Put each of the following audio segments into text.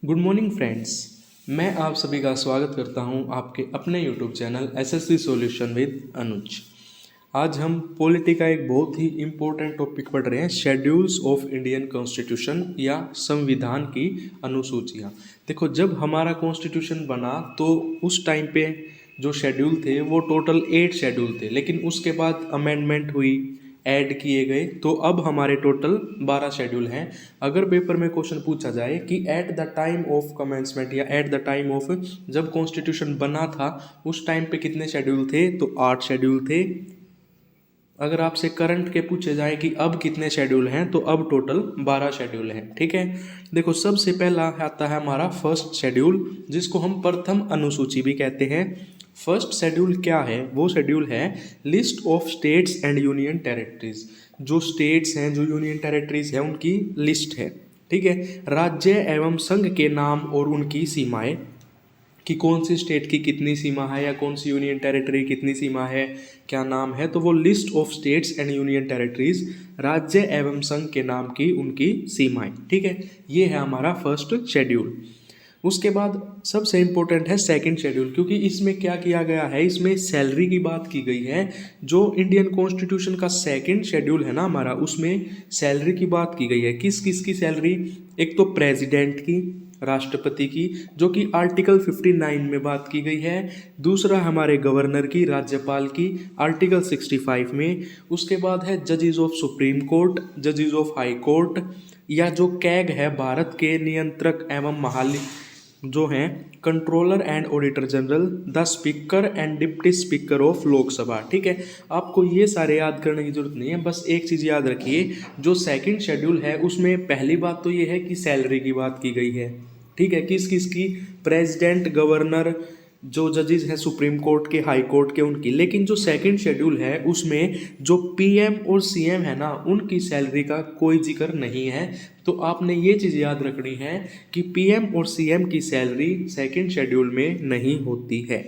Good morning friends. मैं आप सभी का स्वागत करता हूं आपके अपने YouTube channel SSC solution with Anuj. आज हम पॉलिटी का एक बहुत ही इम्पोर्टेंट टॉपिक पढ़ रहे हैं, शेड्यूल्स ऑफ इंडियन कॉन्स्टिट्यूशन या संविधान की अनुसूचियाँ। देखो, जब हमारा कॉन्स्टिट्यूशन बना तो उस टाइम पे जो शेड्यूल थे वो टोटल 8 शेड्यूल थे, लेकिन उसके बाद अमेंडमेंट हुई, ऐड किए गए, तो अब हमारे टोटल 12 शेड्यूल हैं। अगर पेपर में क्वेश्चन पूछा जाए कि at the time of commencement या एट द टाइम ऑफ जब कॉन्स्टिट्यूशन बना था उस टाइम पे कितने शेड्यूल थे, तो 8 शेड्यूल थे। अगर आपसे करंट के पूछे जाए कि अब कितने शेड्यूल हैं, तो अब टोटल 12 शेड्यूल हैं। ठीक है, देखो सबसे पहला आता है हमारा फर्स्ट शेड्यूल, जिसको हम प्रथम अनुसूची भी कहते हैं। फर्स्ट शेड्यूल क्या है? वो शेड्यूल है list of states and union territories. जो स्टेट्स हैं, जो यूनियन टेरिटरीज हैं, उनकी लिस्ट है। ठीक है, राज्य एवं संघ के नाम और उनकी सीमाएं, कि कौन सी स्टेट की कितनी सीमा है या कौन सी यूनियन टेरिटरी कितनी सीमा है, क्या नाम है, तो वो list of states and union territories, राज्य एवं संघ के नाम की उनकी सीमाएं। ठीक है, ये है हमारा फर्स्ट शेड्यूल। उसके बाद सबसे इम्पोर्टेंट है सेकंड शेड्यूल, क्योंकि इसमें क्या किया गया है, इसमें सैलरी की बात की गई है। जो इंडियन कॉन्स्टिट्यूशन का सेकंड शेड्यूल है ना हमारा, उसमें सैलरी की बात की गई है। किस किस की सैलरी? एक तो प्रेसिडेंट की, राष्ट्रपति की, जो कि आर्टिकल 59 में बात की गई है। दूसरा हमारे गवर्नर की, राज्यपाल की, आर्टिकल 65 में। उसके बाद है जजेस ऑफ सुप्रीम कोर्ट, जजेस ऑफ हाई कोर्ट, या जो कैग है, भारत के नियंत्रक एवं जो हैं controller and auditor general, the speaker and deputy speaker of Lok Sabha. ठीक है, आपको ये सारे याद करने की जरूरत नहीं है, बस एक चीज़ याद रखिए, जो सेकंड शेड्यूल है उसमें पहली बात तो ये है कि सैलरी की बात की गई है। ठीक है, किस किस की? प्रेसिडेंट, गवर्नर, जो जजेस हैं सुप्रीम कोर्ट के, हाई कोर्ट के, उनकी। लेकिन जो सेकंड शेड्यूल है उसमें जो पीएम और सीएम है ना, उनकी सैलरी का कोई जिक्र नहीं है। तो आपने ये चीज़ याद रखनी है कि पीएम और सीएम की सैलरी सेकंड शेड्यूल में नहीं होती है।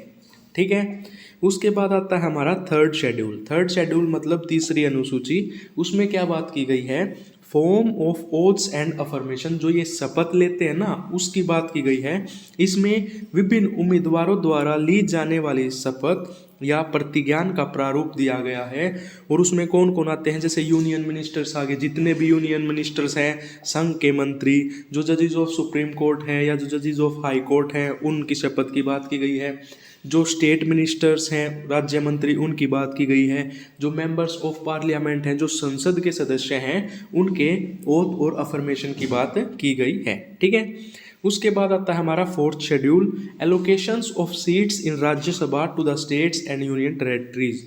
ठीक है, उसके बाद आता है हमारा थर्ड शेड्यूल। थर्ड शेड्यूल मतलब तीसरी अनुसूची। उसमें क्या बात की गई है? Form of oaths and affirmation, जो ये शपथ लेते हैं ना, उसकी बात की गई है। इसमें विभिन्न उम्मीदवारों द्वारा ली जाने वाली शपथ या प्रतिज्ञान का प्रारूप दिया गया है। और उसमें कौन कौन आते हैं? जैसे यूनियन मिनिस्टर्स आगे, जितने भी यूनियन मिनिस्टर्स हैं, संघ के मंत्री, जो जजेस ऑफ सुप्रीम कोर्ट हैं या जो जजेस ऑफ हाई कोर्ट हैं, उनकी शपथ की बात की गई है। जो स्टेट मिनिस्टर्स हैं, राज्य मंत्री, उनकी बात की गई है। जो मेंबर्स ऑफ पार्लियामेंट हैं, जो संसद के सदस्य हैं, उनके ओथ और अफर्मेशन की बात की गई है। ठीक है, उसके बाद आता है हमारा fourth schedule, allocations of seats in Rajya Sabha to the states and union territories.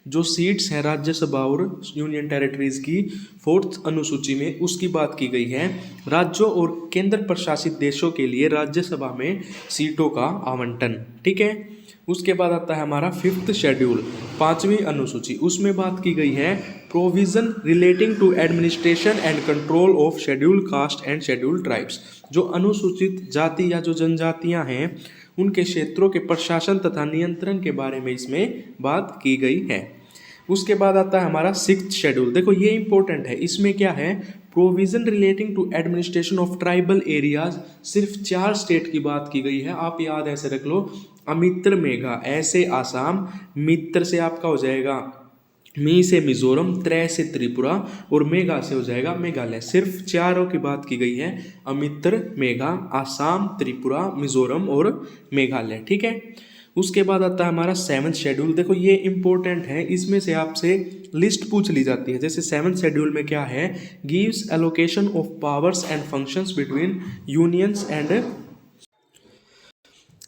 जो सीट्स हैं राज्यसभा और यूनियन टेरिटरीज की फोर्थ अनुसूची में, उसकी बात की गई है। राज्यों और केंद्र प्रशासित देशों के लिए राज्यसभा में सीटों का आवंटन। ठीक है, उसके बाद आता है हमारा फिफ्थ शेड्यूल, पांचवी अनुसूची। उसमें बात की गई है provision relating to administration and control of schedule caste and schedule tribes. जो अनुसूचित जाति या जो जनजातियां हैं, उनके क्षेत्रों के प्रशासन तथा नियंत्रण के बारे में इसमें बात की गई है। उसके बाद आता है हमारा सिक्स्थ शेड्यूल। देखो ये इंपॉर्टेंट है, इसमें क्या है? Provision relating to administration of tribal areas. सिर्फ 4 स्टेट की बात की गई है, आप याद ऐसे रख लो। अमित्र, मेघा, ऐसे आसाम, मित्र से आपका हो जाएगा मी से मिजोरम, त्रै से त्रिपुरा और मेघा से हो जाएगा मेघालय। सिर्फ 4 की बात की गई है, अमित्र, मेघा, आसाम, त्रिपुरा, मिजोरम और मेघालय। ठीक है, उसके बाद आता है हमारा सेवन्थ शेड्यूल। देखो ये इंपॉर्टेंट है, इसमें से आपसे लिस्ट पूछ ली जाती है। जैसे सेवन्थ शेड्यूल में क्या है? Gives allocation of powers and functions between unions and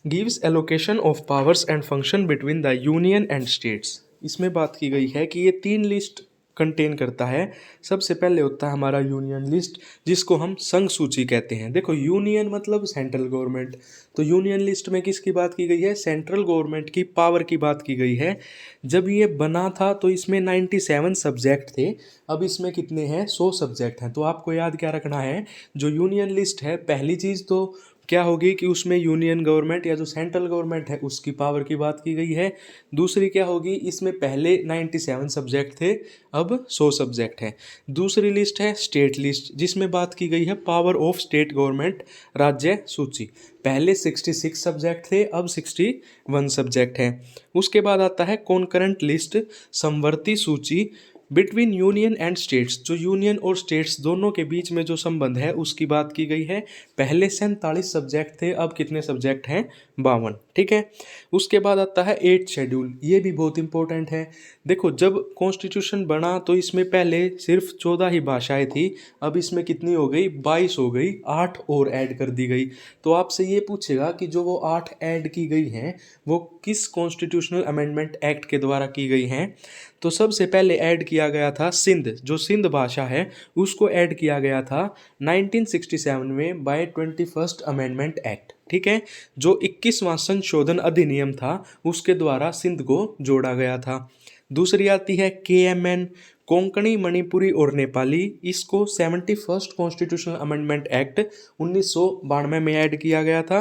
gives allocation of powers and function between the union and states. इसमें बात की गई है कि ये 3 लिस्ट कंटेन करता है। सबसे पहले होता है हमारा यूनियन लिस्ट, जिसको हम संघ सूची कहते हैं। देखो यूनियन मतलब सेंट्रल गवर्नमेंट, तो यूनियन लिस्ट में किसकी बात की गई है? सेंट्रल गवर्नमेंट की पावर की बात की गई है। जब ये बना था तो इसमें 97 सब्जेक्ट थे, अब इसमें कितने हैं? 100 सब्जेक्ट हैं। तो आपको याद क्या रखना है? जो यूनियन लिस्ट है, पहली चीज़ तो क्या होगी कि उसमें यूनियन गवर्नमेंट या जो सेंट्रल गवर्नमेंट है उसकी पावर की बात की गई है। दूसरी क्या होगी, इसमें पहले 97 सब्जेक्ट थे, अब 100 सब्जेक्ट हैं। दूसरी लिस्ट है स्टेट लिस्ट, जिसमें बात की गई है पावर ऑफ स्टेट गवर्नमेंट, राज्य सूची। पहले 66 सब्जेक्ट थे, अब 61 सब्जेक्ट हैं। उसके बाद आता है कॉन्करेंट लिस्ट, समवर्ती सूची, बिटवीन यूनियन एंड स्टेट्स, जो यूनियन और स्टेट्स दोनों के बीच में जो संबंध है उसकी बात की गई है। पहले 47 सब्जेक्ट थे, अब कितने सब्जेक्ट हैं, 52। ठीक है। उसके बाद आता है 8th शेड्यूल, ये भी बहुत इंपॉर्टेंट है। देखो, जब कॉन्स्टिट्यूशन बना तो इसमें पहले सिर्फ 14 ही भाषाएं थी, अब इसमें कितनी हो गई, 22 हो गई, 8 और ऐड कर दी गई। तो आपसे ये पूछेगा कि जो वो 8 ऐड की गई हैं वो किस कॉन्स्टिट्यूशनल अमेंडमेंट एक्ट के द्वारा की गई हैं। तो सबसे पहले ऐड किया गया था सिंध, जो सिंध भाषा है उसको ऐड किया गया था 1967 में बाय 21st अमेंडमेंट एक्ट। ठीक है। जो 21वां संशोधन अधिनियम था उसके द्वारा सिंध को जोड़ा गया था। दूसरी आती है KMN, कोंकणी, मणिपुरी और नेपाली, इसको 71st कॉन्स्टिट्यूशनल अमेंडमेंट एक्ट 1992 में ऐड किया गया था।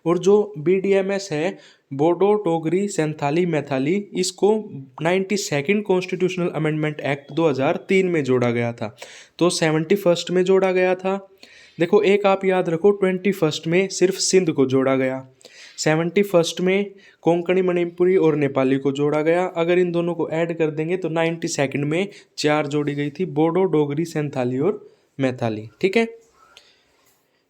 और जो BDMS है, बोडो, टोगरी, संथाली, मैथाली, इसको 92nd कॉन्स्टिट्यूशनल अमेंडमेंट एक्ट 2003 में जोड़ा गया था। तो 71st में जोड़ा गया था। देखो, एक आप याद रखो, 21st में सिर्फ सिंध को जोड़ा गया, 71st में कोंकणी, मणिपुरी और नेपाली को जोड़ा गया। अगर इन दोनों को ऐड कर देंगे तो 92nd में 4 जोड़ी गई थी, बोडो, डोगरी, संथाली और मैथाली। ठीक है।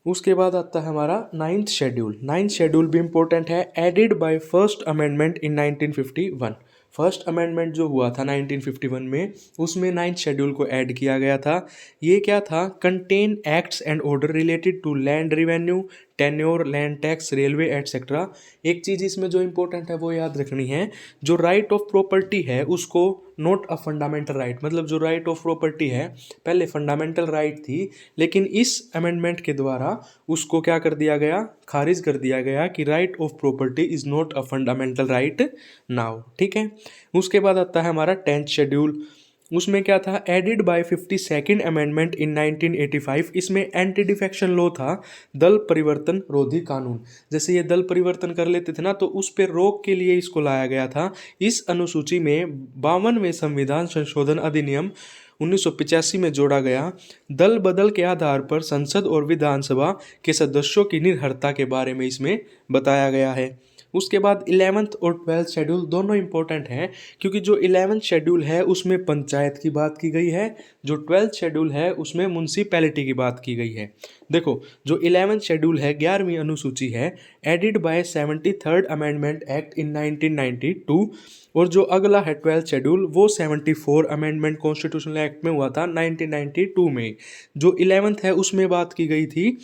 उसके बाद आता है हमारा 9th शेड्यूल। 9th शेड्यूल भी इंपॉर्टेंट है, added by first amendment in 1951। First amendment जो हुआ था 1951 में, उसमें 9th शेड्यूल को ऐड किया गया था। ये क्या था, contain acts and order related to land revenue, tenure, land tax, railway etcetera. एक चीज़ इसमें जो इंपॉर्टेंट है वो याद रखनी है, जो राइट ऑफ प्रॉपर्टी है उसको नॉट अ फंडामेंटल राइट, मतलब जो राइट ऑफ प्रॉपर्टी है पहले फंडामेंटल राइट थी, लेकिन इस अमेंडमेंट के द्वारा उसको क्या कर दिया गया, खारिज कर दिया गया कि right of property is not a fundamental right now. ठीक है। उसके बाद आता है हमारा 10th शेड्यूल। उसमें क्या था, added bye 52nd amendment in 1985। इसमें एंटी डिफेक्शन लॉ था, दल परिवर्तन रोधी कानून। जैसे ये दल परिवर्तन कर लेते थे ना, तो उस पर रोक के लिए इसको लाया गया था। इस अनुसूची में 52वें संविधान संशोधन अधिनियम 1985 में जोड़ा गया। दल बदल के आधार पर संसद और विधानसभा के सदस्यों की निर्भरता के बारे में इसमें बताया गया है। उसके बाद 11th और 12th शेड्यूल दोनों इंपॉर्टेंट हैं, क्योंकि जो 11th शेड्यूल है उसमें पंचायत की बात की गई है, जो 12th शेड्यूल है उसमें म्यूनसिपैलिटी की बात की गई है। देखो, जो 11th शेड्यूल है 11वीं अनुसूची है, added by 73rd amendment act in 1992। और जो अगला है 12th शेड्यूल, वो 74 अमेंडमेंट कॉन्स्टिट्यूशनल एक्ट में हुआ था 1992 में। जो 11th है उसमें बात की गई थी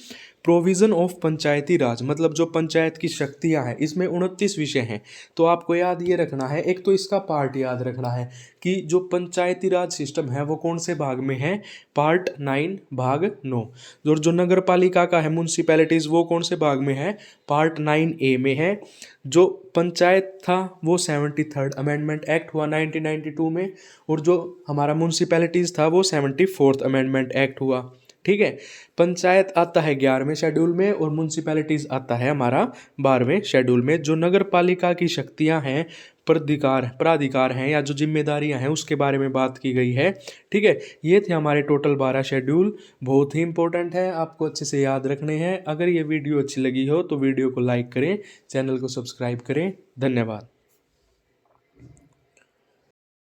प्रोविज़न ऑफ पंचायती राज, मतलब जो पंचायत की शक्तियां हैं। इसमें 29 विषय हैं, तो आपको याद ये रखना है, एक तो इसका पार्ट याद रखना है कि जो पंचायती राज सिस्टम है वो कौन से भाग में है, पार्ट 9 भाग 9। और जो नगर पालिका का है, म्यूनसिपैलिटीज़, वो कौन से भाग में है, पार्ट 9A में है। जो पंचायत था वो 73rd अमेंडमेंट एक्ट हुआ 1992 में, और जो हमारा म्यूनसिपैलिटीज़ था वो 74th अमेंडमेंट एक्ट हुआ। ठीक है। पंचायत आता है 11वें शेड्यूल में और म्यूनसिपैलिटीज़ आता है हमारा 12वें शेड्यूल में। जो नगर पालिका की शक्तियां हैं, प्राधिकार हैं या जो जिम्मेदारियां हैं, उसके बारे में बात की गई है। ठीक है। ये थे हमारे टोटल 12 शेड्यूल, बहुत ही इंपॉर्टेंट है, आपको अच्छे से याद रखने हैं। अगर ये वीडियो अच्छी लगी हो तो वीडियो को लाइक करें, चैनल को सब्सक्राइब करें। धन्यवाद।